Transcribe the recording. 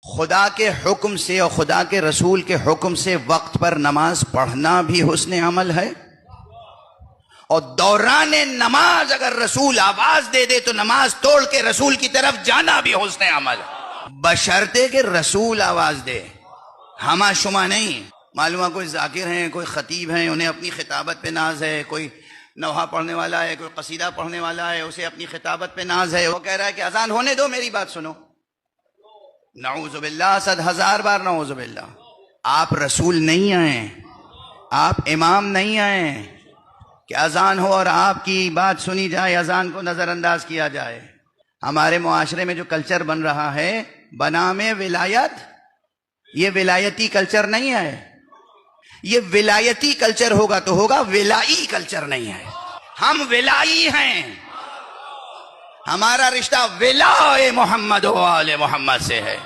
خدا کے حکم سے اور خدا کے رسول کے حکم سے وقت پر نماز پڑھنا بھی حسن عمل ہے، اور دوران نماز اگر رسول آواز دے دے تو نماز توڑ کے رسول کی طرف جانا بھی حسن عمل ہے، بشرطے کہ رسول آواز دے، ہما شما نہیں۔ معلوم ہے کوئی ذاکر ہیں، کوئی خطیب ہیں، انہیں اپنی خطابت پہ ناز ہے، کوئی نوحہ پڑھنے والا ہے، کوئی قصیدہ پڑھنے والا ہے، اسے اپنی خطابت پہ ناز ہے، وہ کہہ رہا ہے کہ اذان ہونے دو، میری بات سنو۔ نعوذ باللہ، 100,000 بار نعوذ باللہ۔ آپ رسول نہیں آئے، آپ امام نہیں آئے کہ اذان ہو اور آپ کی بات سنی جائے، اذان کو نظر انداز کیا جائے۔ ہمارے معاشرے میں جو کلچر بن رہا ہے بنام ولایت، یہ ولایتی کلچر نہیں ہے۔ یہ ولایتی کلچر ہوگا تو ہوگا، ولائی کلچر نہیں ہے۔ ہم ولائی ہیں، ہمارا رشتہ ولا محمد و آل محمد سے ہے۔